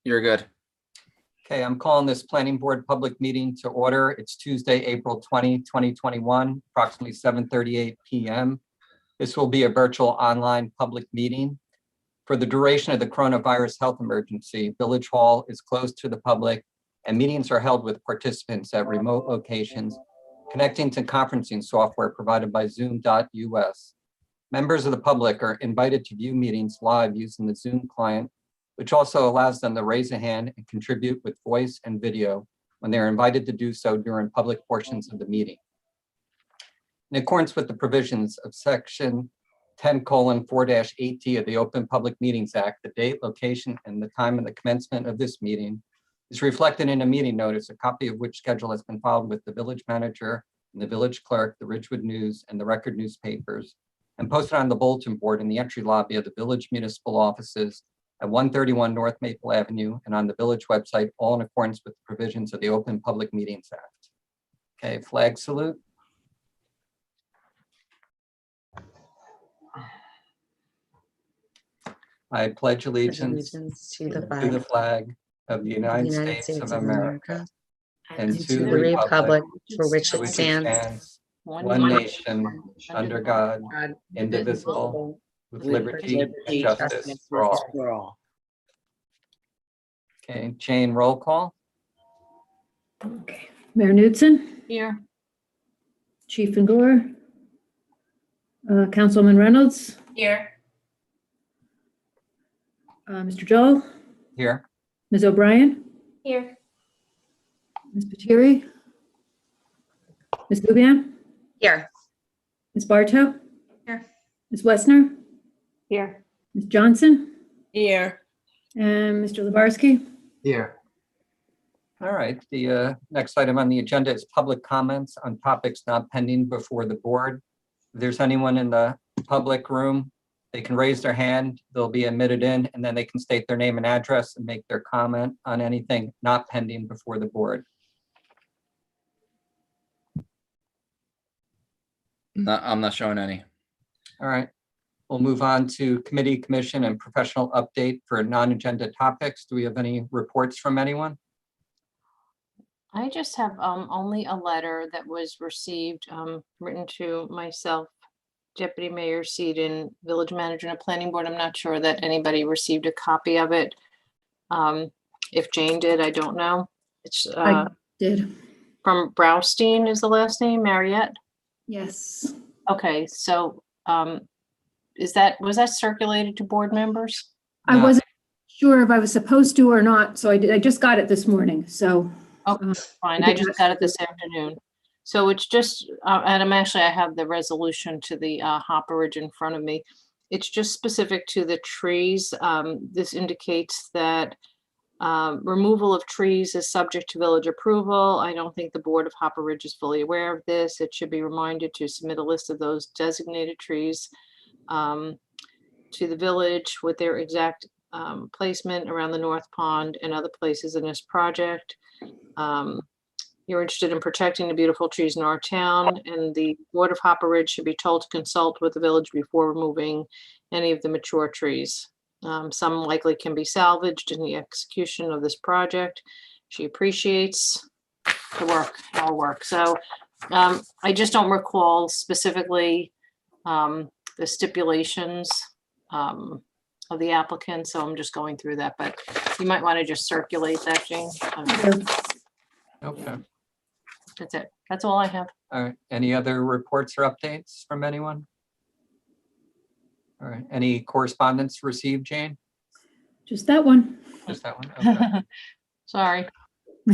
You're good. Okay, I'm calling this planning board public meeting to order. It's Tuesday, April 20, 2021, approximately 7:38 p.m. This will be a virtual online public meeting. For the duration of the coronavirus health emergency, Village Hall is closed to the public and meetings are held with participants at remote locations, connecting to conferencing software provided by Zoom.us. Members of the public are invited to view meetings live using the Zoom client, which also allows them to raise a hand and contribute with voice and video when they are invited to do so during public portions of the meeting. In accordance with the provisions of section 10:4-8D of the Open Public Meetings Act, the date, location, and the time of the commencement of this meeting is reflected in a meeting notice, a copy of which schedule has been filed with the village manager and the village clerk, the Ridgewood News, and the Record newspapers, and posted on the bulletin board in the entry lobby of the village municipal offices at 131 North Maple Avenue and on the village website, all in accordance with the provisions of the Open Public Meetings Act. Okay, flag salute. I pledge allegiance to the flag of the United States of America and to the republic for which it which stands, one nation, under God, indivisible, with liberty and justice for all. Okay, Jane, roll call. Okay. Mayor Knudsen, Here. Chief Gore, Councilwoman Reynolds, Here. Mr. Joel, Here. Ms. O'Brien, Here. Ms. Patiri, Ms. Bubian, Here. Ms. Bartow, Here. Ms. Wessner, Here. Ms. Johnson, Here. and Mr. Lebarsky. Here. All right, the next item on the agenda is public comments on topics not pending before the board. If there's anyone in the public room, they can raise their hand, they'll be admitted in, and then they can state their name and address and make their comment on anything not pending before the board. I'm not showing any. All right, we'll move on to committee, commission, and professional update for non-agenda topics. Do we have any reports from anyone? I just have only a letter that was received, written to myself, Deputy Mayor Seaton, Village Manager and Planning Board. I'm not sure that anybody received a copy of it. If Jane did, I don't know. It's I did. from Braustein is the last name, Mariette. Yes. Okay, so was that circulated to board members? I No. wasn't sure if I was supposed to or not, so I just got it this morning, so. Oh, fine. I just got it this afternoon. So it's just, and I have the resolution to the hopperage in front of me. It's just specific to the trees. This indicates that removal of trees is subject to village approval. I don't think the Board of Hopperage is fully aware of this. It should be reminded to submit a list of those designated trees to the village with their exact placement around the North Pond and other places in this project. You're interested in protecting the beautiful trees in our town, and the Board of Hopperage should be told to consult with the village before removing any of the mature trees. Some likely can be salvaged in the execution of this project. She appreciates our work. So I just don't recall specifically the stipulations of the applicant, so I'm just going through that, but you might want to just circulate that, Jane. Okay, That's it. That's all I have. all right. Any other reports or updates from anyone? All right, any correspondence received, Jane? Just that one. Just that one? Okay. Sorry.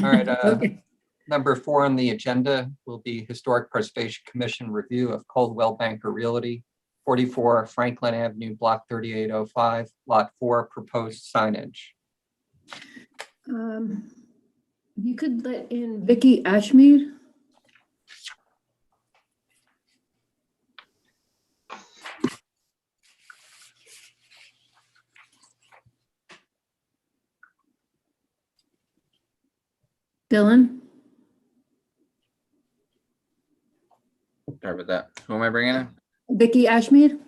All right, Okay. number 4 on the agenda will be Historic Preservation Commission review of Coldwell Banker Realty, 44 Franklin Avenue, Block 3805, Lot 4, proposed signage. You could let in Vicky Ashmead. Dylan, Sorry about that. Who am I bringing in? Vicky Ashmead.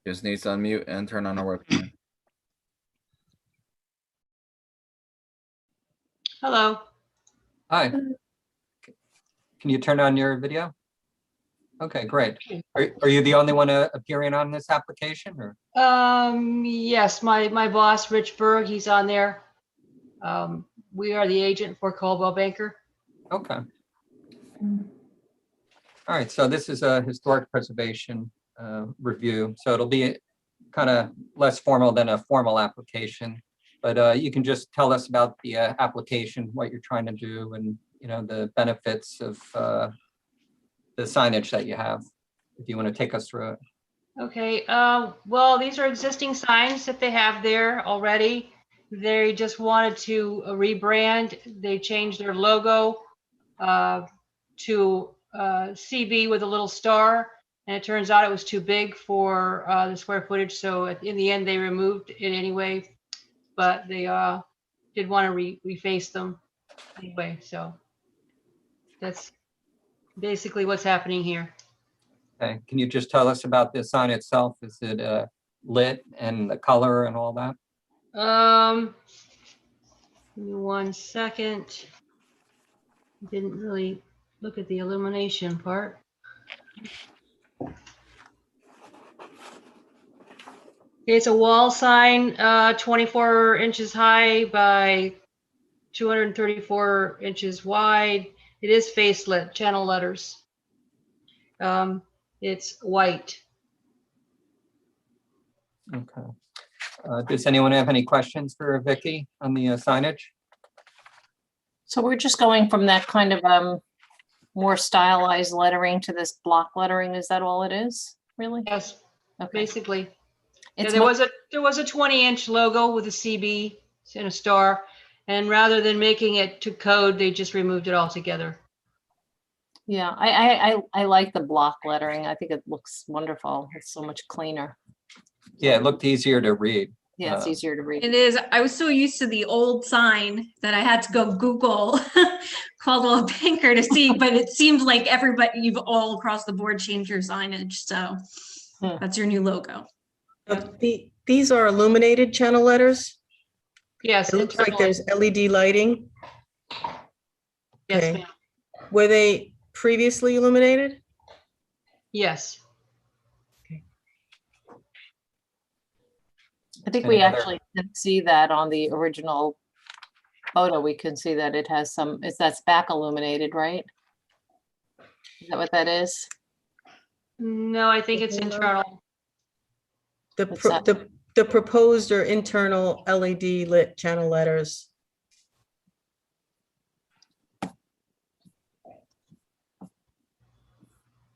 Just needs to unmute and turn on our webcam. Hello. Hi. Can you turn on your video? Okay, great. Are you the only one appearing on this application or? Yes, my boss, Rich Berg, he's on there. We are the agent for Coldwell Banker. Okay. All right, so this is a historic preservation review, so it'll be kind of less formal than a formal application. But you can just tell us about the application, what you're trying to do, and the benefits of the signage that you have, if you want to take us through it. Okay, well, these are existing signs that they have there already. They just wanted to rebrand. They changed their logo to CB with a little star. And it turns out it was too big for the square footage. So in the end, they removed it anyway. But they did want to reface them anyway. So that's basically what's happening here. Okay, can you just tell us about the sign itself? Is it lit and the color and all that? Give me 1 second. Didn't really look at the illumination part. It's a wall sign, 24 inches high by 234 inches wide. It is face lit, channel letters. It's white. Okay. Does anyone have any questions for Vicky on the signage? So we're just going from that kind of more stylized lettering to this block lettering. Is that all it is, really? Yes, Okay. basically. Yeah, It's there mo- was a 20-inch logo with a CB and a star, and rather than making it to code, they just removed it altogether. Yeah, I like the block lettering. I think it looks wonderful. It's so much cleaner. Yeah, it looked easier to read. Yeah, it's Uh, easier to read. It is. I was so used to the old sign that I had to go Google Caldwell Banker to see, but it seems like everybody, you've all across the board changed your signage. So that's your new logo. These are illuminated channel letters. Yes, It looks like internally. there's LED lighting. Yes, Okay. ma'am. Were they previously illuminated? Yes. I think Any we other- actually can see that on the original photo. We can see that it has that's back illuminated, right? Is that what that is? No, I think it's internal. The, What's pro- that? the proposed or internal LED lit channel letters.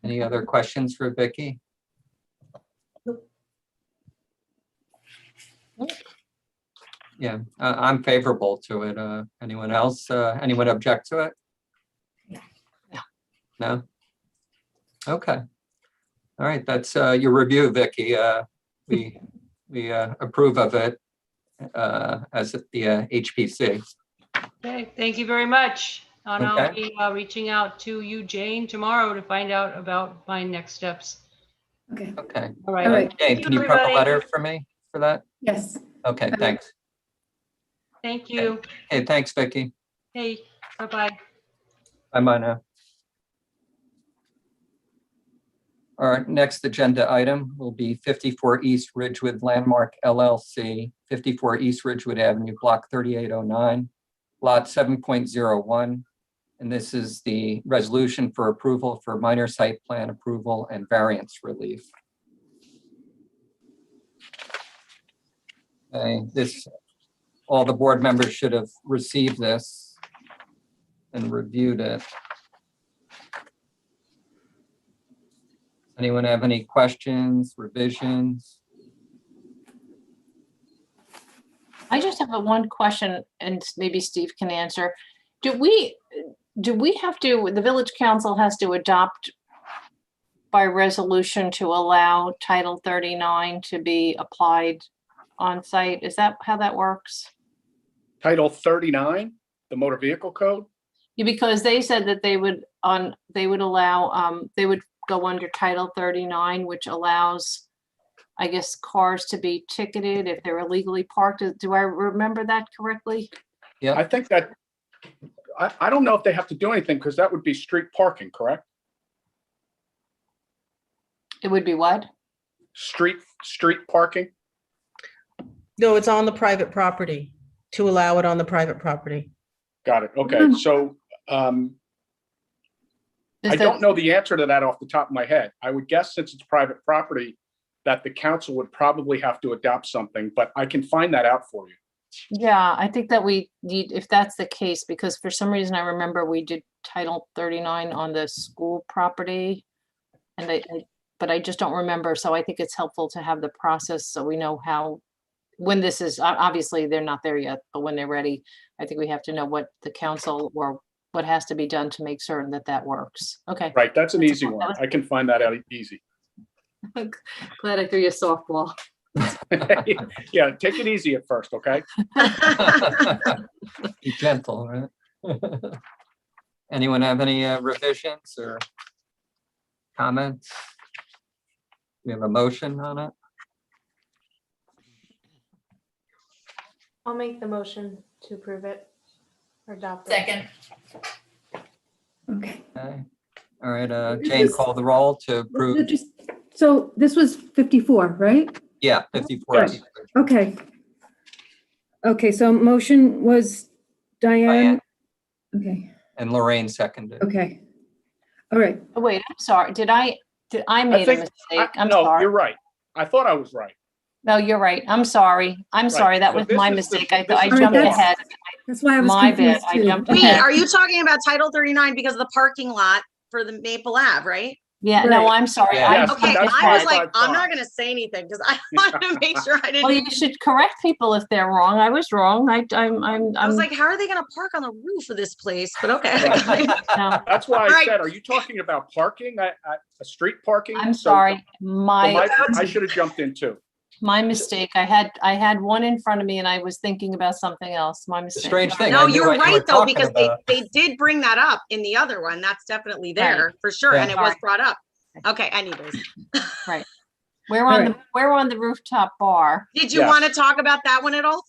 Any other questions for Vicky? Yeah, I'm favorable to it. Anyone else? Anyone object to it? No. No? Okay. All right, that's your review, Vicky. We approve of it as at the HPC. Okay, thank you very much. And I'll Okay. be reaching out to you, Jane, tomorrow to find out about my next steps. Okay, Okay. All right. all right, Jane, can you prep a everybody. letter for me for that? yes. Okay, Okay. thanks. Thank you. Hey, thanks, Vicky. Hey, bye-bye. Bye-bye now. All right, next agenda item will be 54 East Ridgewood Landmark LLC, 54 East Ridgewood Avenue, Block 3809, Lot 7.01. And this is the resolution for approval for minor site plan approval and variance relief. Okay, all the board members should have received this and reviewed it. Anyone have any questions, revisions? I just have one question, and maybe Steve can answer. Do we have to, the village council has to adopt by resolution to allow Title 39 to be applied on site? Is that how that works? Title 39, the motor vehicle code? Yeah, because they said that they would allow, they would go under Title 39, which allows I guess, cars to be ticketed if they're illegally parked. Do I remember that correctly? I think that, I don't know if they have to do anything because that would be street parking, correct? It would be what? Street parking? No, it's on the private property, to allow it on the private property. Got it. Okay, Mhm. so I don't know the answer to that off the top of my head. I would guess since it's private property, that the council would probably have to adopt something, but I can find that out for you. Yeah, I think that we need, if that's the case, because for some reason I remember we did Title 39 on the school property. And but I just don't remember. So I think it's helpful to have the process so we know how, when this is, obviously they're not there yet, but when they're ready, I think we have to know what the council or what has to be done to make certain that that works. Okay. Right, that's an That's easy a- one. I can find that out easy. Glad I threw you a softball. Yeah, take it easy at first, okay? Be gentle, right? Anyone have any revisions or comments? We have a motion on it? I'll make the motion to approve it or adopt it. Second. Okay. Okay. All right, Jane, call the roll to approve. So this was 54, right? Yeah, 54. Right. Okay. Okay, so motion was Diane. Okay, And Lorraine seconded. okay. All right. Oh, wait, I'm sorry. I made a think- mistake. I'm No, sorry. you're right. I thought I was right. No, you're right. I'm sorry. I'm sorry. That so was this my is the- mistake. this I is the jumped vote. ahead. That's why I was My bad. confused I too. jumped Wait, ahead. are you talking about Title 39 because of the parking lot for the Maple Ave, right? Yeah, no, Right. I'm sorry. Yeah. I Yes, jumped Okay, that's I was why like, I'm not gonna say anything because I wanted to make sure I Well, you didn't. should correct people if they're wrong. I was wrong. I was like, how are they gonna park on the roof of this place? But okay. no, That's why I Right. said, are you talking about parking, a street parking? I'm So- sorry. so My I should have jumped in too. mistake. I had one in front of me and I was thinking about something else. My mistake. Strange thing. No, I knew you're what you were right though, talking because about. they did bring that up in the other one. That's definitely there for sure. Yeah. And it was brought up. Okay, anyways. We're on the rooftop bar. Did you Yes. want to talk about that one at all?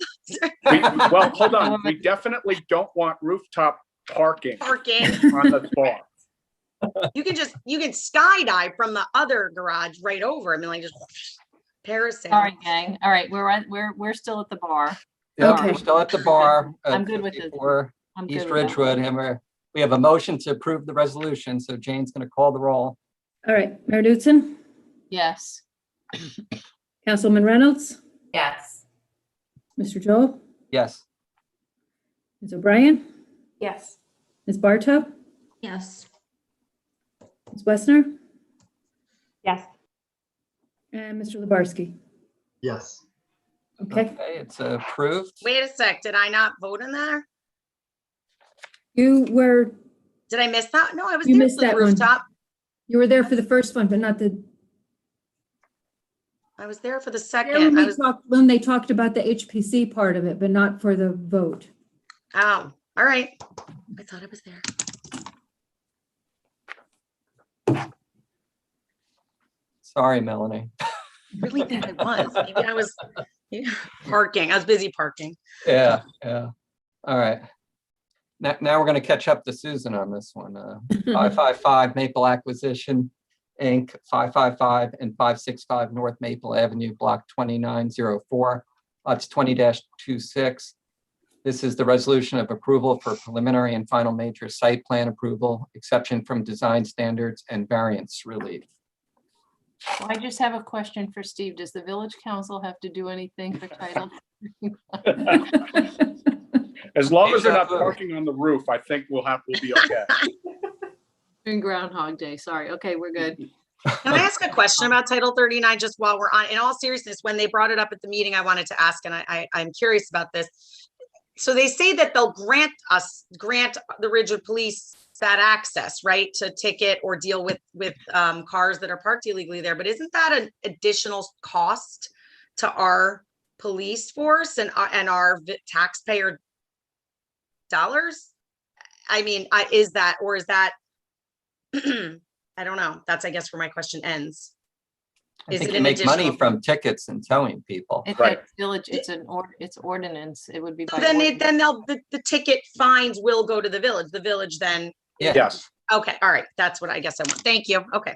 Well, hold on. We definitely don't want rooftop parking Parking. on the bar. You can skydive from the other garage right over. I mean, like just parasail. Sorry, gang. All right, we're still at the bar. Yep, Okay. we're still at the bar. at I'm good with it. 54 I'm good East with that. Ridgewood, and we have a motion to approve the resolution, so Jane's gonna call the roll. All right, Mayor Newton, Yes. Councilman Reynolds, Yes. Mr. Joel, Yes. Ms. O'Brien, Yes. Ms. Bartow, Yes. Ms. Westner, Yes. and Mr. Lebarsky. Yes. Okay, Okay, it's approved. Wait a sec. Did I not vote in there? you were Did I miss that? No, I was You there missed for the that one. rooftop. there for the first one, but not the. I was there for the There second. I was, when they talked about the HPC part of it, but not for the vote. oh, all right. I thought I was there. Sorry, Melanie. I really think I was. Maybe I was parking. I was busy parking. Yeah, yeah. All right. Now we're gonna catch up to Susan on this one. 555 Maple Acquisition, Inc., 555 and 565 North Maple Avenue, Block 2904, lots 20-26. This is the resolution of approval for preliminary and final major site plan approval, exception from design standards and variance relief. I just have a question for Steve. Does the village council have to do anything for title? As long as they're not Deja vu. parking on the roof, I think we'll be okay. In Groundhog Day, sorry. Okay, we're good. Can I ask a question about Title 39 just while we're on? In all seriousness, when they brought it up at the meeting, I wanted to ask, and I'm curious about this. So they say that they'll grant the Ridgewood Police that access, right, to ticket or deal with cars that are parked illegally there. But isn't that an additional cost to our police force and our taxpayer dollars? I mean, is that I don't know. That's, I guess, where my question ends. I Is think it you an make money additional- from tickets and towing people. It's Right. a village, it's ordinance. It would be So by then ordinance. the ticket fines will go to the village. The village then, Yeah. Yes, okay, all right, that's what I guess I want. Thank you. Okay.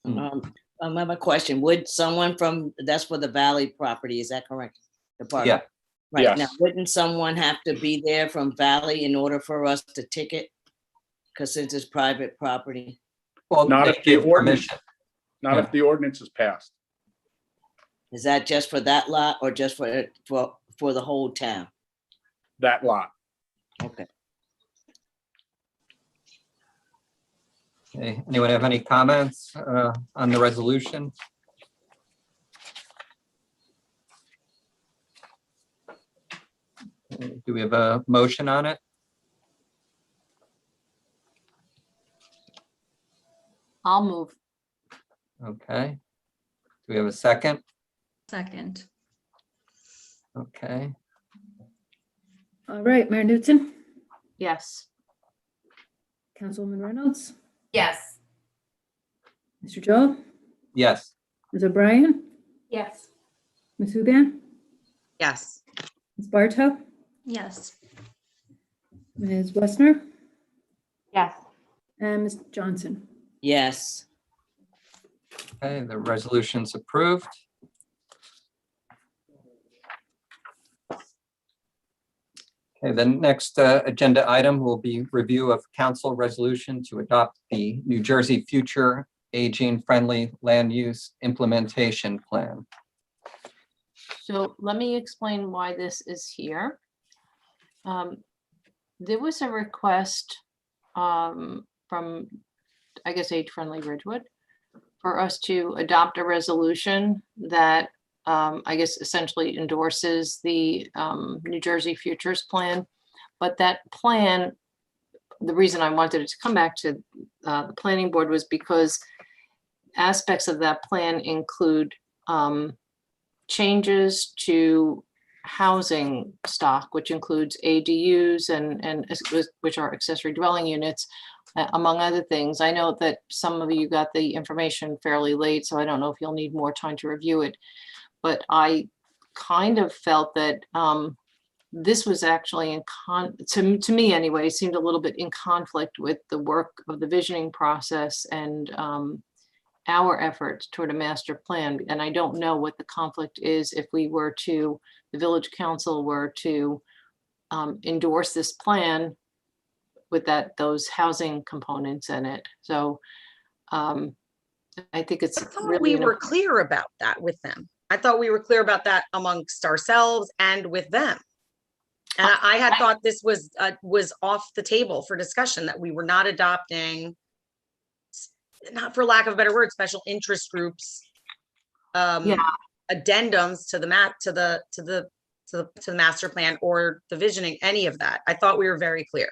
I have a question. Would someone from, that's for the Valley property, is that correct? The part- Yeah. Right, now, Yes. wouldn't someone have to be there from Valley in order for us to ticket? Because since it's private property. Well, Not they if the give ordinance- permission. not if the ordinance is passed. Is that just for that lot or just for the whole town? That lot. Okay. Okay, anyone have any comments on the resolution? Do we have a motion on it? I'll move. Okay. Do we have a second? Second. Okay. All right, Mayor Newton, Yes. Councilwoman Reynolds, Yes. Mr. Joel, Yes. Ms. O'Brien, Yes. Ms. Huban, Yes. Ms. Bartow, Yes. Ms. Westner, Yes. and Ms. Johnson. Yes. Okay, the resolution's approved. Okay, the next agenda item will be review of council resolution to adopt the New Jersey Future Aging Friendly Land Use Implementation Plan. So let me explain why this is here. There was a request from, I guess, Age Friendly Ridgewood for us to adopt a resolution that I guess essentially endorses the New Jersey Futures Plan. But that plan, the reason I wanted it to come back to the planning board was because aspects of that plan include changes to housing stock, which includes ADUs which are accessory dwelling units, among other things. I know that some of you got the information fairly late, so I don't know if you'll need more time to review it. But I kind of felt that this was actually to me anyway, seemed a little bit in conflict with the work of the visioning process and our efforts toward a master plan. And I don't know what the conflict is if we were to, the village council were to endorse this plan with those housing components in it. So I think it's I thought really. we were clear about that with them. I thought we were clear about that amongst ourselves and with them. And I had thought this was off the table for discussion, that we were not adopting, not for lack of a better word, special interest groups, addendums to the master plan or the visioning, any of that. I thought we were very clear.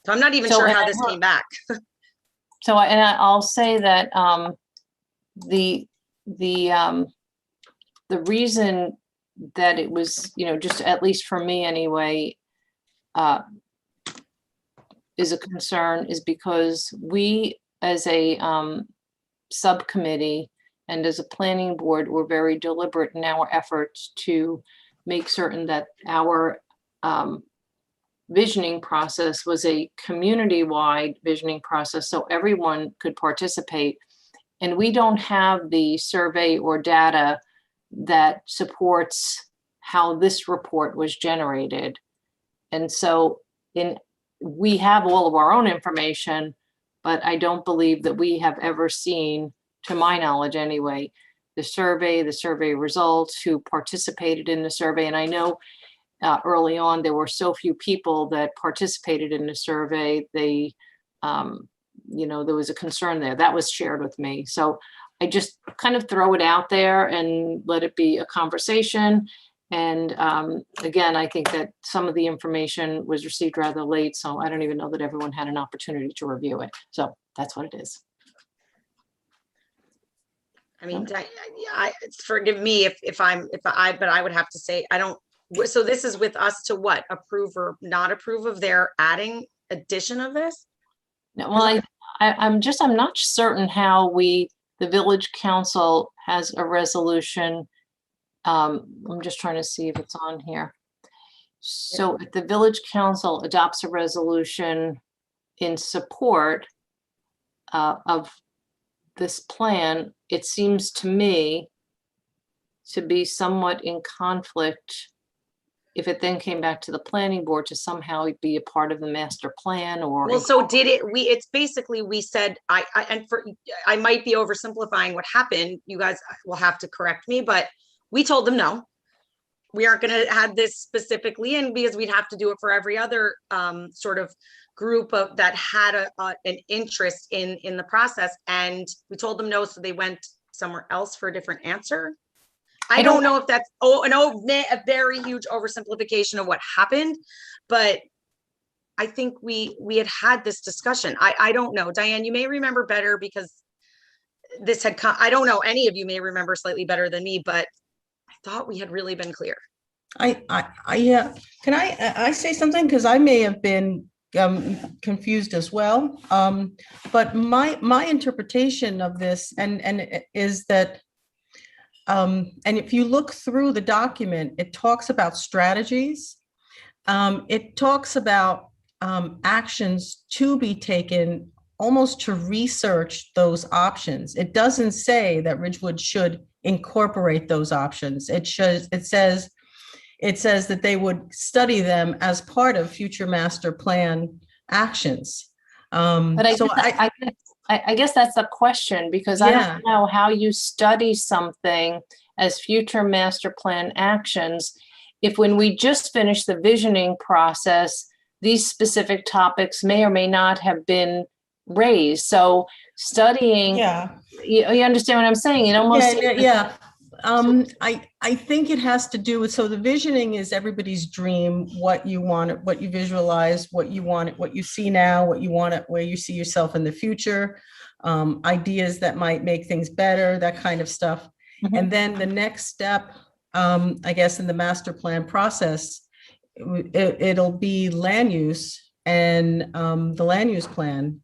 So I'm not even sure how this came back. So, and I'll say that the reason that it was, just at least for me anyway, is a concern is because we as a subcommittee and as a planning board were very deliberate in our efforts to make certain that our visioning process was a community-wide visioning process so everyone could participate. And we don't have the survey or data that supports how this report was generated. And so we have all of our own information, but I don't believe that we have ever seen, to my knowledge anyway, the survey results, who participated in the survey. And I know early on, there were so few people that participated in the survey. There was a concern there that was shared with me. So I just kind of throw it out there and let it be a conversation. And again, I think that some of the information was received rather late, so I don't even know that everyone had an opportunity to review it. So that's what it is. I mean, forgive me but I would have to say, so this is with us to what, approve or not approve of their adding addition of this? No, well, I'm not certain how the village council has a resolution. I'm just trying to see if it's on here. So if the village council adopts a resolution in support of this plan, it seems to me to be somewhat in conflict if it then came back to the planning board to somehow be a part of the master plan or. Well, so did it, it's basically, we said, I might be oversimplifying what happened. You guys will have to correct me, but we told them no. We aren't gonna add this specifically in because we'd have to do it for every other sort of group of that had an interest in the process. And we told them no, so they went somewhere else for a different answer. I don't know if that's a very huge oversimplification of what happened, but I think we had this discussion. I don't know. Diane, you may remember better because this had come, I don't know, any of you may remember slightly better than me, but I thought we had really been clear. Yeah. Can I say something? Because I may have been confused as well. But my interpretation of this and is that and if you look through the document, it talks about strategies. It talks about actions to be taken almost to research those options. It doesn't say that Ridgewood should incorporate those options. It says that they would study them as part of future master plan actions. But I guess that's the question, because I don't know how you study something as future master plan actions if when we just finished the visioning process, these specific topics may or may not have been raised. So studying, you understand what I'm saying? It almost I think it has to do with, so the visioning is everybody's dream, what you want, what you visualize, what you want, what you see now, what you want, where you see yourself in the future, ideas that might make things better, that kind of stuff. Mm-hmm. And then the next step, I guess, in the master plan process, it'll be land use and the land use plan.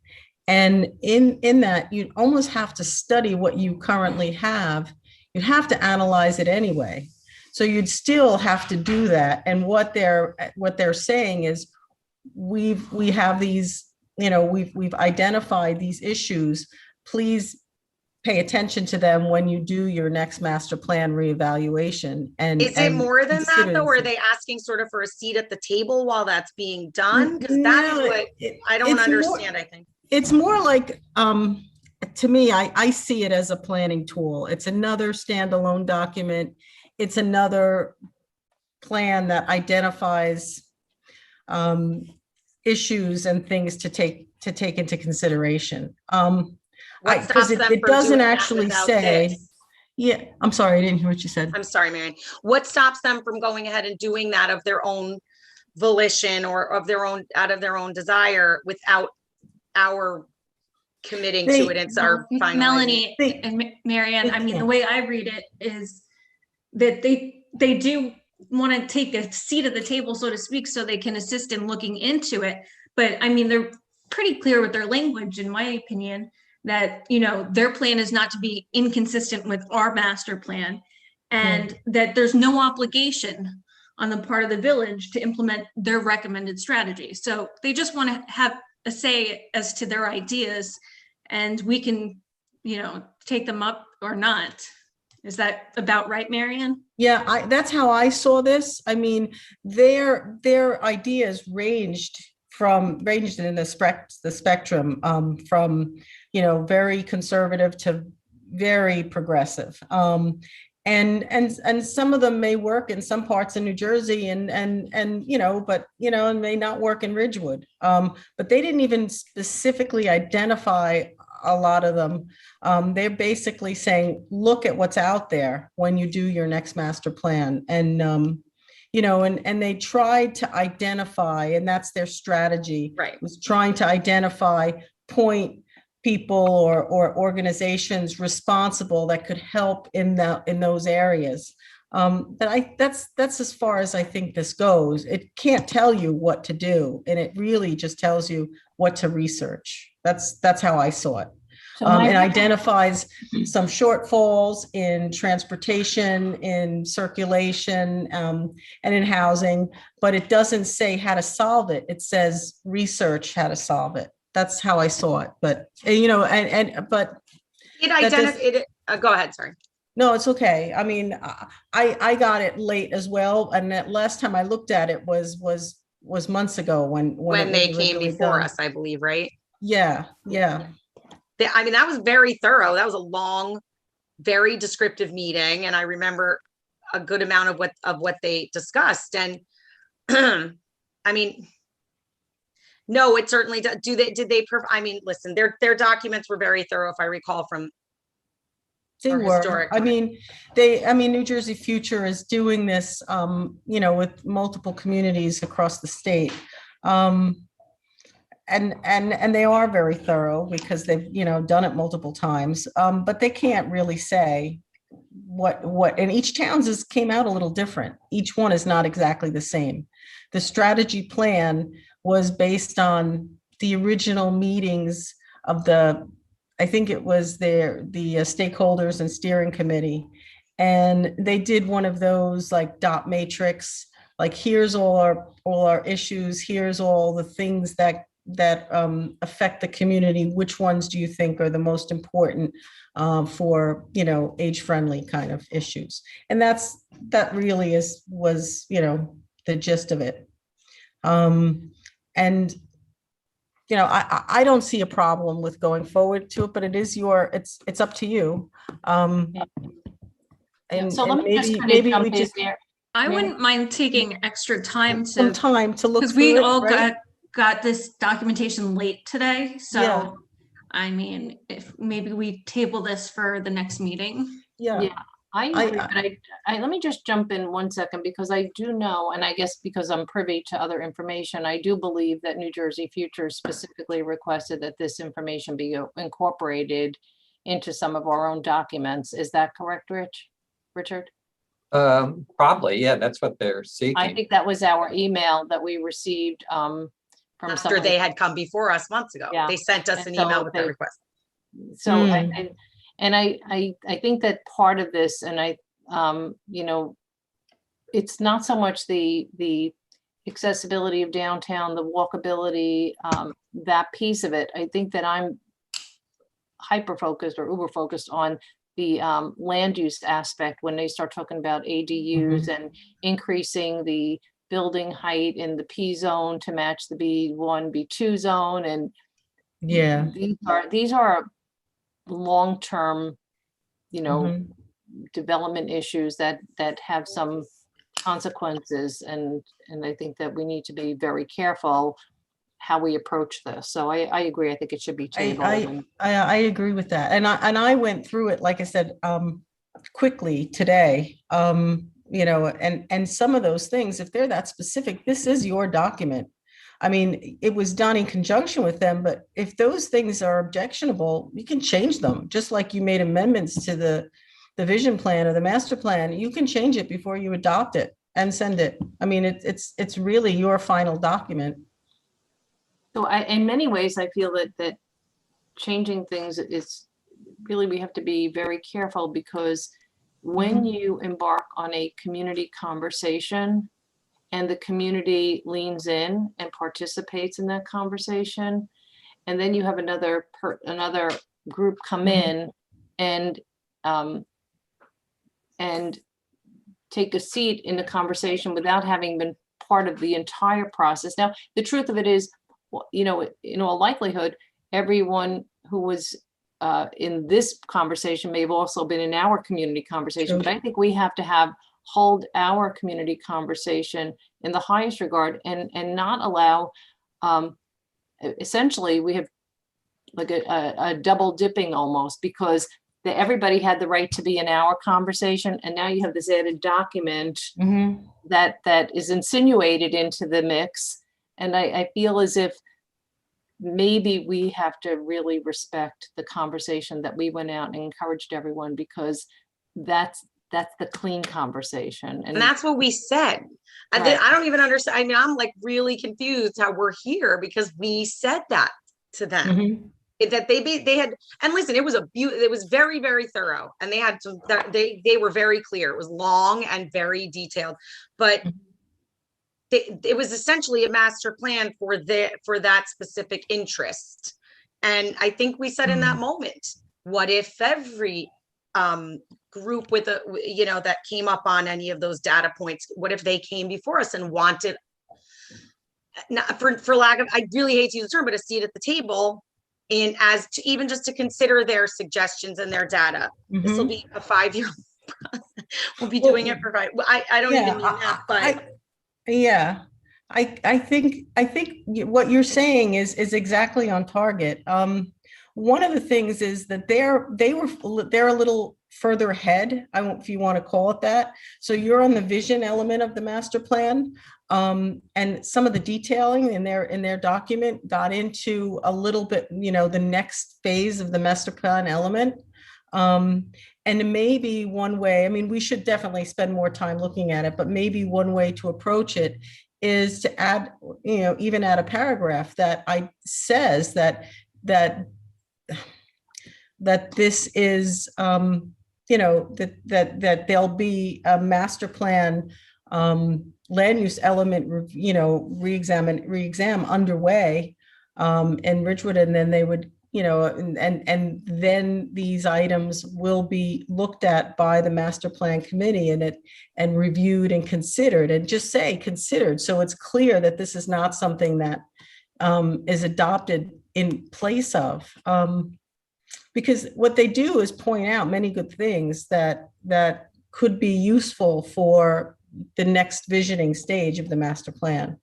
And in that, you almost have to study what you currently have. You'd have to analyze it anyway. So you'd still have to do that. And what they're saying is we have these, we've identified these issues. Please pay attention to them when you do your next master plan reevaluation. And is it more than that though? Or are they asking sort of for a seat at the table while that's being done? Because that is what I don't understand, I think. It's more like, to me, I see it as a planning tool. It's another standalone document. It's another plan that identifies issues and things to take into consideration. Because it doesn't actually say. Yeah, I'm sorry, I didn't hear what you said. I'm sorry, Marion. What stops them from going ahead and doing that of their own volition or of their own, out of their own desire without our committing to it? It's our final. Melanie and Marianne, I mean, the way I read it is that they do want to take a seat at the table, so to speak, so they can assist in looking into it. But I mean, they're pretty clear with their language, in my opinion, that, their plan is not to be inconsistent with our master plan, and that there's no obligation on the part of the village to implement their recommended strategy. So they just want to have a say as to their ideas, and we can, take them up or not. Is that about right, Marianne? Yeah, that's how I saw this. I mean, their ideas ranged in the spectrum from, very conservative to very progressive. And some of them may work in some parts of New Jersey and may not work in Ridgewood. But they didn't even specifically identify a lot of them. They're basically saying, look at what's out there when you do your next master plan. And, and they tried to identify, and that's their strategy, right? Was trying to identify point people or organizations responsible that could help in those areas. That's as far as I think this goes. It can't tell you what to do, and it really just tells you what to research. That's how I saw it. So my- and identifies some shortfalls in transportation, in circulation, and in housing, but it doesn't say how to solve it. It says research how to solve it. That's how I saw it, but, but It That does- identified, go ahead, sorry. no, it's okay. I mean, I got it late as well, and that last time I looked at it was months ago when When it they was came originally before done. us, I believe, right? Yeah, yeah. I mean, that was very thorough. That was a long, very descriptive meeting, and I remember a good amount of what they discussed. And I mean, no, it certainly I mean, listen, their documents were very thorough, if I recall from. They Or were. historic. I mean, New Jersey Future is doing this, with multiple communities across the state. And they are very thorough because they've, done it multiple times. But they can't really say and each town's came out a little different. Each one is not exactly the same. The strategy plan was based on the original meetings of I think it was the stakeholders and steering committee. And they did one of those like dot matrix, like here's all our issues, here's all the things that affect the community. Which ones do you think are the most important for, age-friendly kind of issues? And that really was the gist of it. And I don't see a problem with going forward to it, but it's up to you. And So let me just kind of maybe jump we in just there. I Yeah. wouldn't mind taking extra time some to, time to look because we through it, all right? got this documentation late today, Yeah. so I mean, if maybe we table this for the next meeting. Yeah. Yeah, I agree, but let me just jump in 1 second, because I do know, and I guess because I'm privy to other information, I do believe that New Jersey Future specifically requested that this information be incorporated into some of our own documents. Is that correct, Richard? Probably, yeah, that's what they're I seeking. think that was our email that we received from After someone. they had come before us months ago. Yeah. They sent us And an so email with that they- request. So, Mm. I think that part of this, and it's not so much the accessibility of downtown, the walkability, that piece of it. I think that I'm hyper-focused or uber-focused on the land use aspect when they start talking about ADUs and increasing the building height in the P zone to match the B1, B2 zone. And Yeah. these are long-term, Mhm. development issues that have some consequences. And I think that we need to be very careful how we approach this. So I agree. I think it should be tabled. I agree with that. And I went through it, like I said, quickly today. And some of those things, if they're that specific, this is your document. I mean, it was done in conjunction with them, but if those things are objectionable, you can change them. Just like you made amendments to the vision plan or the master plan, you can change it before you adopt it and send it. I mean, it's really your final document. So in many ways, I feel that changing things is really, we have to be very careful, because when you embark on a community conversation and the community leans in and participates in that conversation, and then you have another group come in and take a seat in the conversation without having been part of the entire process. Now, the truth of it is, in all likelihood, everyone who was in this conversation may have also been in our community conversation. True. But I think we have to hold our community conversation in the highest regard, and not allow, essentially, we have like a double dipping almost, because everybody had the right to be in our conversation, and now you have this added document that is insinuated into the mix. And I feel as if maybe we have to really respect the conversation that we went out and encouraged everyone, because that's the clean conversation. And that's what we said. Right. I don't even understand. I mean, I'm like really confused how we're here, because we said that to them. that they had, and listen, it was it was very, very thorough, and they had some, they were very clear. It was long and very detailed, but it was essentially a master plan for that specific interest. And I think we said in that moment, what if every group with that came up on any of those data points, what if they came before us and wanted, not for lack of, I really hate to use the term, but a seat at the table, and as to even just to consider their suggestions and their data. This will be a 5-year process. We'll be doing it for 5. I don't even mean that, but Yeah, I think what you're saying is exactly on target. One of the things is that they're a little further ahead, if you want to call it that. So you're on the vision element of the master plan, and some of the detailing in their document got into a little bit, the next phase of the master plan element. And maybe one way, I mean, we should definitely spend more time looking at it, but maybe one way to approach it is to add, even add a paragraph that says that this is, that there'll be a master plan land use element, re-exam underway in Ridgewood, and then they would, and then these items will be looked at by the master plan committee and reviewed and considered, and just say considered, so it's clear that this is not something that is adopted in place of. Because what they do is point out many good things that could be useful for the next visioning stage of the master plan.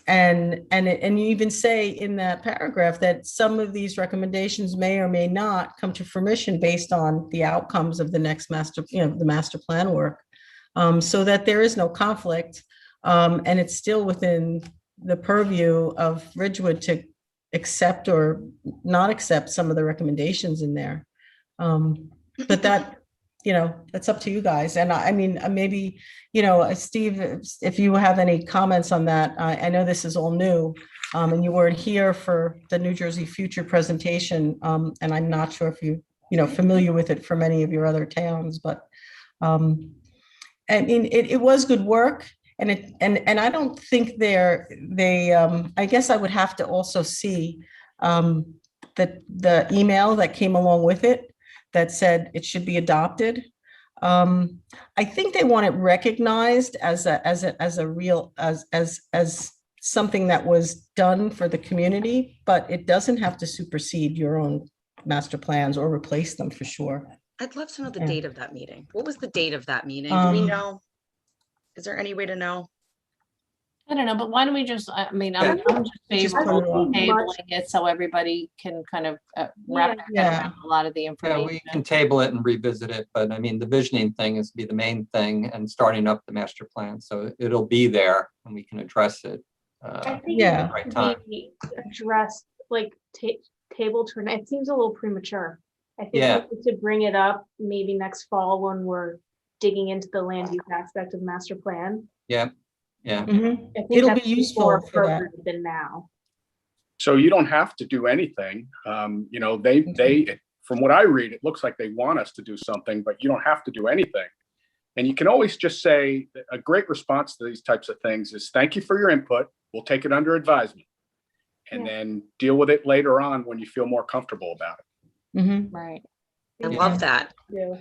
And you even say in that paragraph that some of these recommendations may or may not come to fruition based on the outcomes of the next the master plan work, so that there is no conflict, and it's still within the purview of Ridgewood to accept or not accept some of the recommendations in there. But that, that's up to you guys. And I mean, maybe, Steve, if you have any comments on that, I know this is all new, and you weren't here for the New Jersey Future presentation, and I'm not sure if you, familiar with it from any of your other towns, but I mean, it was good work. And I don't think I guess I would have to also see the email that came along with it that said it should be adopted. I think they want it recognized as a real, as something that was done for the community, but it doesn't have to supersede your own master plans or replace them, for sure. I'd love to know the date of that meeting. What was the date of that meeting? Do we know? Is there any way to know? I don't know, but why don't we just, I'm just favorable tabling it so everybody can kind of wrap their head around a lot of the Yeah, information. we can table it and revisit it, but I mean, the visioning thing is to be the main thing, and starting up the master plan. So it'll be there and we can address it. I think Yeah. Right it time. should be addressed, like table to, it seems a little premature. I think Yeah. we need to bring it up maybe next fall when we're digging into the land use aspect of the master plan. Yeah. Mhm. I think It'll be that's more useful for that. appropriate than now. So you don't have to do anything. They, from what I read, it looks like they want us to do something, but you don't have to do anything. And you can always just say, a great response to these types of things is, thank you for your input. We'll take it under advisement. And then deal with it later on when you feel more comfortable about it. Mhm. Right. I love that. Yeah.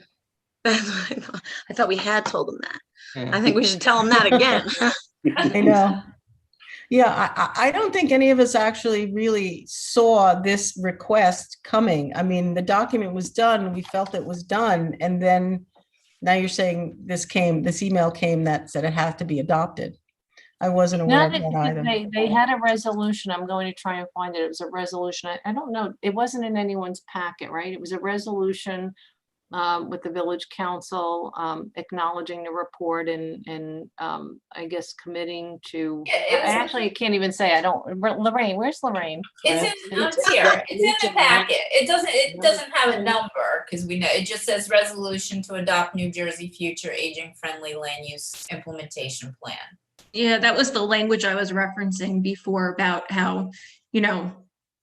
I thought we had told them that. Yeah. I think we should tell them that again. I know. Yeah, I don't think any of us actually really saw this request coming. I mean, the document was done, we felt it was done, and then now you're saying this email came that said it had to be adopted. I wasn't aware of that either. They had a resolution. I'm going to try and find it. It was a resolution. I don't know. It wasn't in anyone's packet, right? It was a resolution with the village council acknowledging the report and I guess committing to, I can't even say, Lorraine, where's Lorraine? It's here. It's in the packet. It doesn't have a number because we know it just says resolution to adopt New Jersey Future Aging Friendly Land Use Implementation Plan. Yeah, that was the language I was referencing before about how,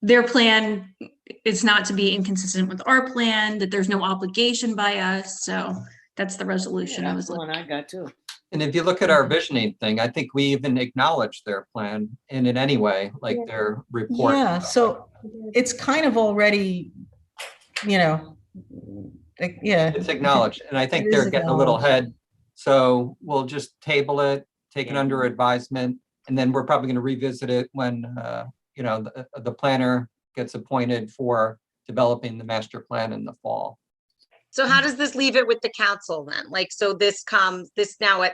their plan is not to be inconsistent with our plan, that there's no obligation by us. So that's the resolution I That's was the one looking. I got too. And if you look at our visioning thing, I think we even acknowledge their plan in any way, like their report. Yeah, so it's kind of already, you know, like, yeah. It's acknowledged, and I think It is they're getting a little acknowledged. ahead. So we'll just table it, take it under advisement, and then we're probably going to revisit it when, you know, the planner gets appointed for developing the master plan in the fall. So how does this leave it with the council then? Like, so this now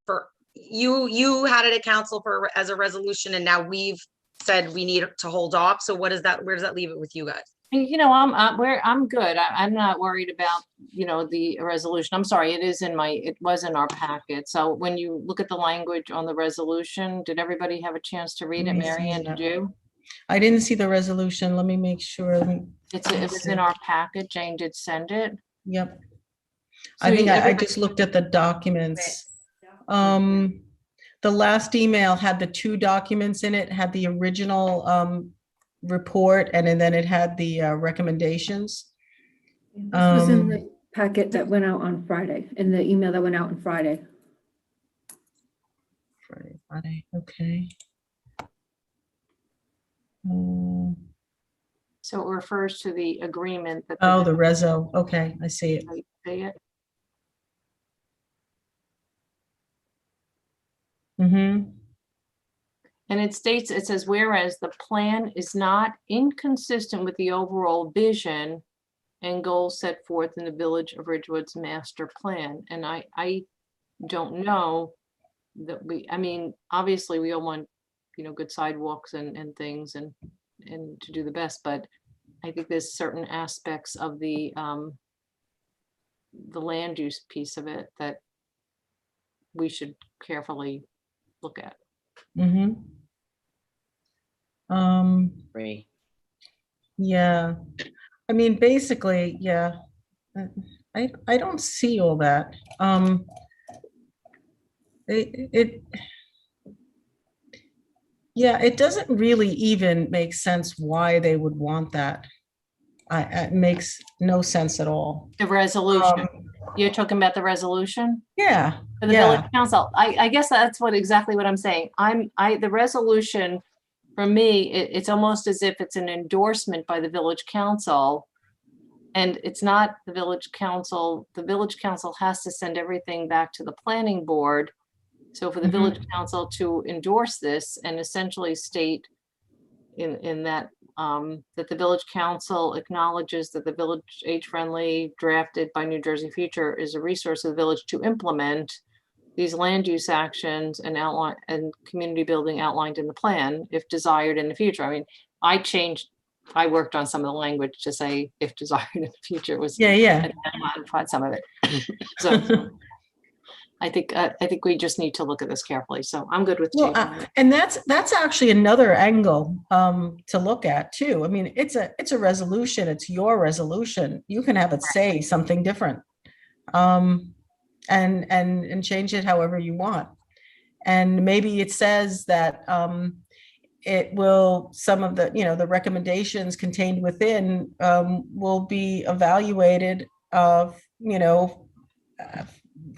for, you had it at council as a resolution, and now we've said we need to hold off. So where does that leave it with you guys? You know, I'm good. I'm not worried about, you know, the resolution. I'm sorry, it was in our packet. So when you look at the language on the resolution, did everybody have a chance to read it? Let me see Mary Ann, that. did you? I didn't see the resolution. Let me make sure. It was in our packet. Jane did send it. Yep. So I think I everybody- just looked at the documents. The last email had the 2 documents in it, had the original report, and then it had the recommendations. This was in the packet that went out on Friday, in the email that went out on Friday. Friday, okay. So it refers to the agreement that. Oh, the reso. Okay, I see it. See it? Mm-hmm. And it states, it says, whereas the plan is not inconsistent with the overall vision and goals set forth in the Village of Ridgewood's master plan. And I don't know that I mean, obviously we all want, you know, good sidewalks and things and to do the best, but I think there's certain aspects of the land use piece of it that we should carefully look at. Mm-hmm. Free. Yeah, I mean, basically, yeah. I don't see all that. Yeah, it doesn't really even make sense why they would want that. It makes no sense at all. The resolution, you're talking about the resolution? Yeah, For the village council, I guess that's exactly what I'm saying. The resolution, for me, it's almost as if it's an endorsement by the village council. And it's not the village council. The village council has to send everything back to the planning board. So for the village council to endorse this and essentially state in that, that the village council acknowledges that the village age-friendly drafted by New Jersey Future is a resource of the village to implement these land use actions and outline and community building outlined in the plan if desired in the future. I mean, I worked on some of the language to say if desired in the future. It was, yeah. and I modified some of it. So I think we just need to look at this carefully. So I'm good with Well, changing it. and that's actually another angle to look at too. I mean, it's a resolution. It's your resolution. You can have it say something different, and change it however you want. And maybe it says that it will, some of the, you know, the recommendations contained within will be evaluated you know,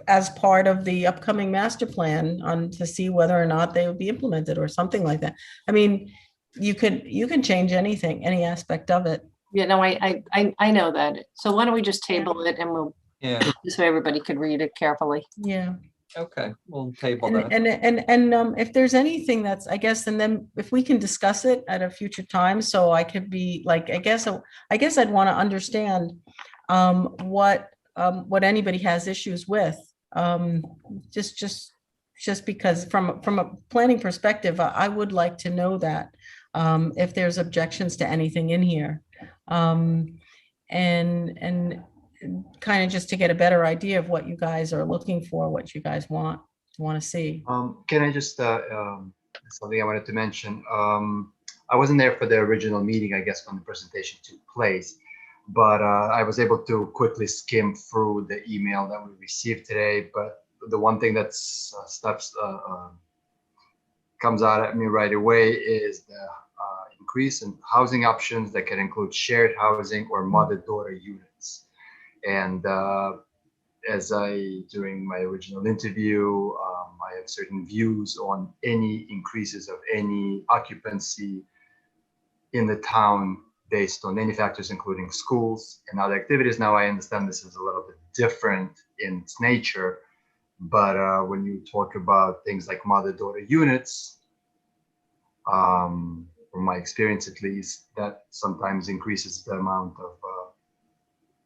as part of the upcoming master plan to see whether or not they would be implemented or something like that. I mean, you can change anything, any aspect of it. Yeah, no, I know that. So why don't we just table it and we'll, Yeah, this way everybody could read it carefully. Yeah. okay, we'll table And, that. and if there's anything that's, I guess, and then if we can discuss it at a future time, so I could be like, I guess I'd want to understand what anybody has issues with. Just because from a planning perspective, I would like to know that if there's objections to anything in here. And kind of just to get a better idea of what you guys are looking for, what you guys want to see. Can I just, something I wanted to mention. I wasn't there for the original meeting, I guess, when the presentation took place, but I was able to quickly skim through the email that we received today. But the one thing that's comes out at me right away is the increase in housing options that can include shared housing or mother-daughter units. And during my original interview, I have certain views on any increases of any occupancy in the town based on many factors, including schools and other activities. Now, I understand this is a little bit different in its nature, but when you talk about things like mother-daughter units, from my experience at least, that sometimes increases the amount of,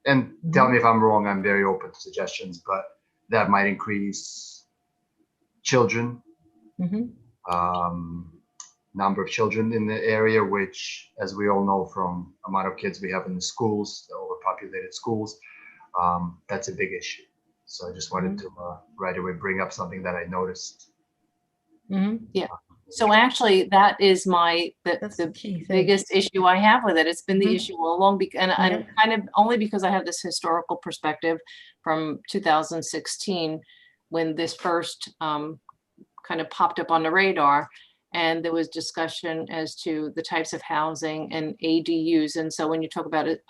and tell me if I'm wrong, I'm very open to suggestions, but that might increase children, number of children in the area, which, as we all know from amount of kids we have in the schools, the overpopulated schools, that's a big issue. So I just wanted to right away bring up something that I noticed. Yeah. So actually, that is the biggest issue I have with it. It's been the issue all along, and kind of only because I have this historical perspective from 2016, when this first kind of popped up on the radar, and there was discussion as to the types of housing and ADUs. And so when you talk about it,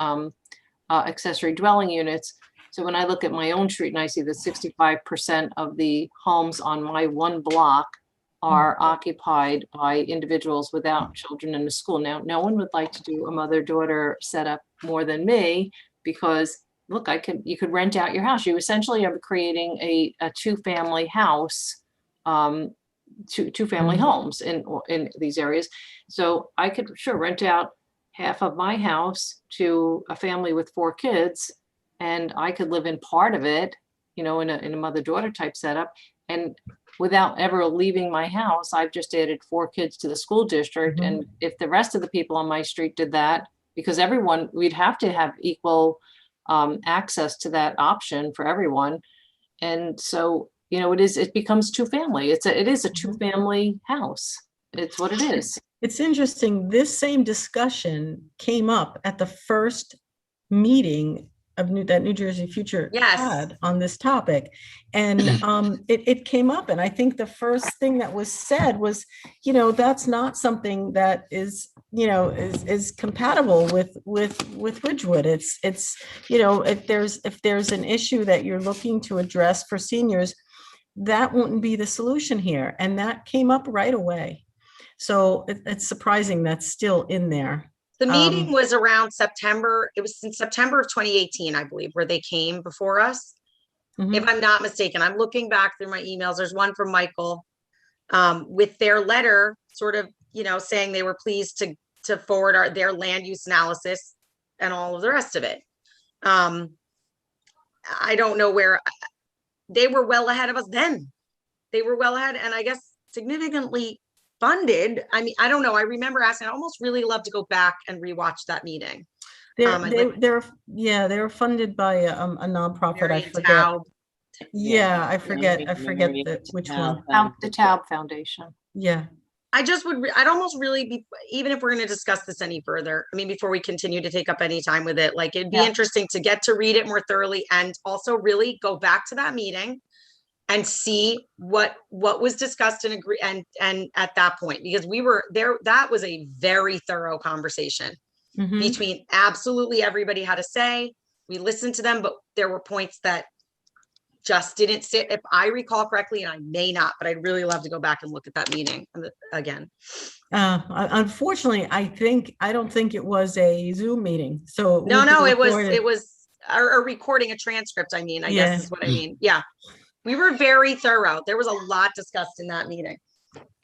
accessory dwelling units, so when I look at my own street and I see that 65% of the homes on my one block are occupied by individuals without children in the school. Now, no one would like to do a mother-daughter setup more than me, because look, you could rent out your house. You essentially are creating a two-family house, two-family homes in these areas. So I could sure rent out half of my house to a family with 4 kids, and I could live in part of it, in a mother-daughter type setup. And without ever leaving my house, I've just added 4 kids to the school district. And if the rest of the people on my street did that, because we'd have to have equal access to that option for everyone. And so, it becomes two-family. It is a two-family house. It's what it is. It's interesting. This same discussion came up at the first meeting of that New Jersey Future had on this topic. And it came up, and I think the first thing that was said was, that's not something that is, is compatible with Ridgewood. It's if there's an issue that you're looking to address for seniors, that wouldn't be the solution here. And that came up right away. So it's surprising that's still in there. The meeting was around September. It was in September of 2018, I believe, where they came before us. If I'm not mistaken, I'm looking back through my emails. There's one from Michael with their letter sort of, saying they were pleased to forward their land use analysis and all of the rest of it. I don't know where they were well ahead of us then. They were well ahead, and I guess significantly funded. I mean, I don't know. I remember asking, I almost really love to go back and rewatch that meeting. They were funded by a nonprofit. I forget. Taub. Yeah, I forget which one. The Taub Foundation. Yeah. I'd almost really be, even if we're going to discuss this any further, I mean, before we continue to take up any time with it, like, it'd be interesting to get to read it more thoroughly, and also really go back to that meeting and see what was discussed and agree and at that point, because we were there, that was a very thorough conversation between absolutely everybody had a say. We listened to them, but there were points that just didn't sit, if I recall correctly, and I may not, but I'd really love to go back and look at that meeting again. Unfortunately, I don't think it was a Zoom meeting. So it was a recording, a transcript. I mean, I guess is what I mean. Yeah. We were very thorough. There was a lot discussed in that meeting.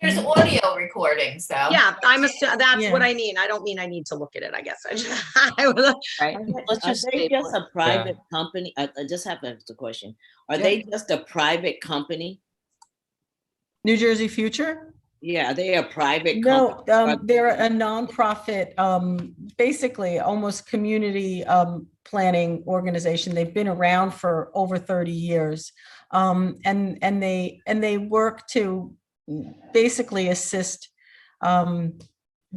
There's audio recordings though. Yeah, that's what I mean. I don't mean I need to look at it, I guess. Right. Let's they just a private company? I just have to ask the question. Are they just a private company? New Jersey Future? Yeah, are they a private company? No, they're a nonprofit, basically almost community planning organization. They've been around for over 30 years. And they work to basically assist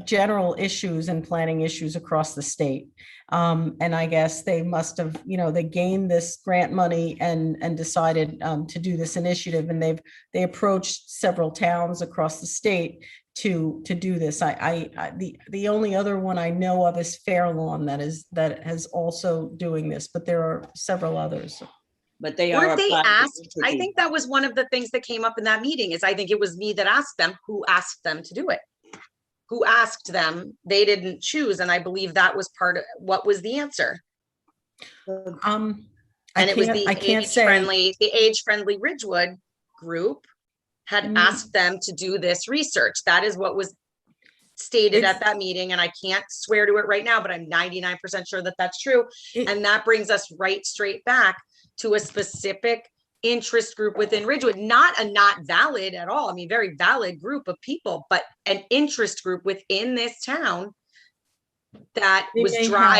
general issues and planning issues across the state. And I guess they must have, they gained this grant money and decided to do this initiative, and they approached several towns across the state to do this. The only other one I know of is Fairlawn that has also doing this, but there are several others. But they are. Weren't a they private asked? I entity. think that was one of the things that came up in that meeting is I think it was me that asked them who asked them to do it. Who asked them? They didn't choose. And I believe that was part of what was the answer. And it was the age-friendly Ridgewood group had asked them to do this research. That is what was stated at that meeting. And I can't swear to it right now, but I'm 99% sure that that's true. And that brings us right straight back to a specific interest group within Ridgewood, not valid at all. I mean, very valid group of people, but an interest group within this town that was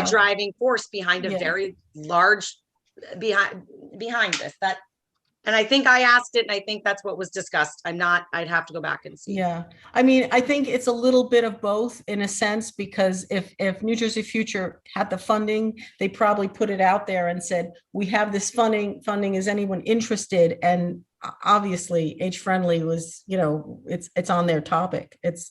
driving force behind a very large behind this. That, and I think I asked it, and I think that's what was discussed. I'd have to go back and see. Yeah, I mean, I think it's a little bit of both in a sense, because if New Jersey Future had the funding, they probably put it out there and said, we have this funding, is anyone interested? And obviously Age Friendly was, it's on their topic. It's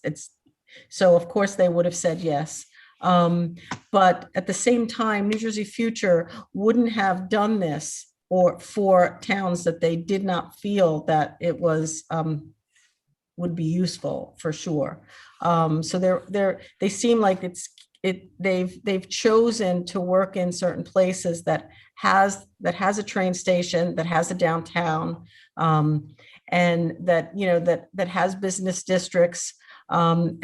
so of course they would have said yes. But at the same time, New Jersey Future wouldn't have done this or for towns that they did not feel that it was would be useful for sure. So they seem like they've chosen to work in certain places that has a train station, that has a downtown, and that has business districts, and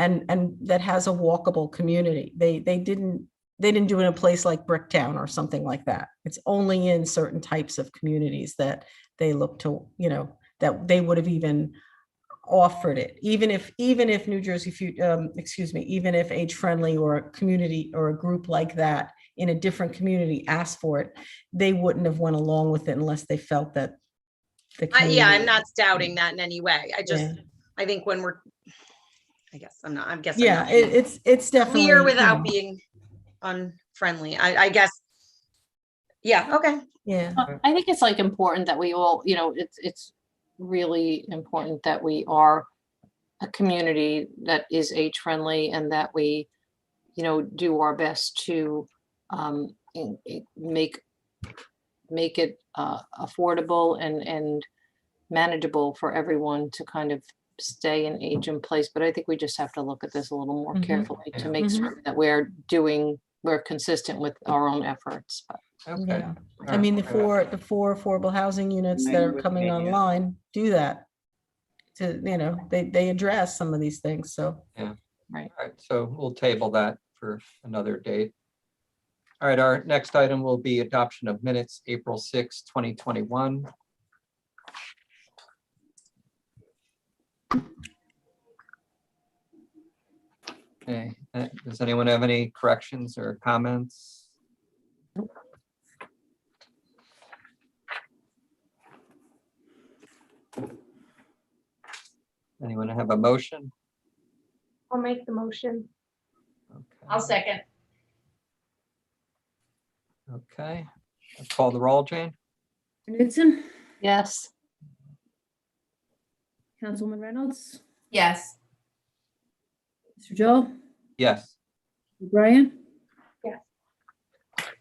that has a walkable community. They didn't do it in a place like Bricktown or something like that. It's only in certain types of communities that they look to, that they would have even offered it. Even if New Jersey, even if Age Friendly or a community or a group like that in a different community asked for it, they wouldn't have went along with it unless they felt that the community. I'm not doubting that in any way. I think when I'm guessing. Yeah, it's definitely clear without being unfriendly. I guess. Yeah. Okay. Yeah. I think it's like important that we all, it's really important that we are a community that is age friendly and that we, do our best to make it affordable and manageable for everyone to kind of stay and age in place. But I think we just have to look at this a little more carefully to make sure that we're consistent with our own efforts. Okay. Yeah. I mean, the four affordable housing units that are coming online do that. They address some of these things. So yeah, right. All right. So we'll table that for another date. All right. Our next item will be adoption of minutes, April 6, 2021. Okay. Does anyone have any corrections or comments? Anyone have a motion? I'll make the motion. Okay. I'll second. Okay. I'll call the roll, Jane. Knudsen, Yes. Councilwoman Reynolds, Yes. Mr. Joel, Yes. Brian. Yes.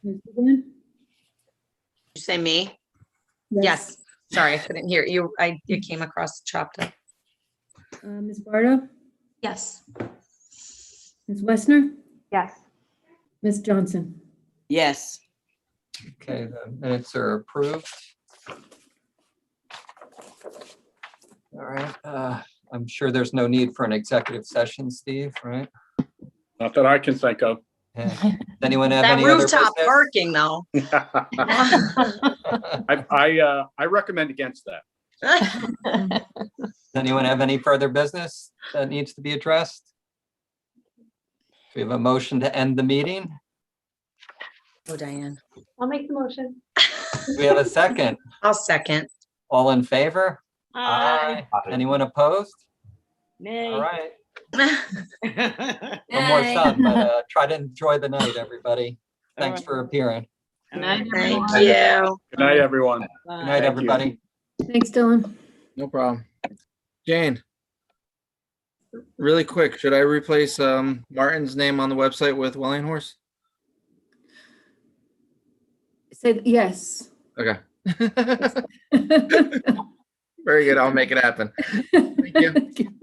Ms. Vivian? Did you say me? Yes. Sorry, I couldn't hear you. It came across chopped up. Ms. Bardo, Yes. Ms. Westner, Yes. Ms. Johnson. Yes. Okay, the minutes are approved. All right, I'm sure there's no need for an executive session, Steve, right? Not that I can think of. Yeah. Does anyone have That any other rooftop business? parking though. I recommend against that. Does anyone have any further business that needs to be addressed? Do we have a motion to end the meeting? Oh, Diane. I'll make the motion. Do we have a second? I'll second. All in favor? Aye. Anyone opposed? Nay. All right. No more sun, but try to enjoy the night, everybody. Thanks for appearing. Thank you. Good night, everyone. Good night, Thank you. everybody. Thanks, Dylan. No problem. Jane, Really quick, should I replace Martin's name on the website with Welling Horse? Said yes. Okay. Very good. I'll make it happen. Thank you.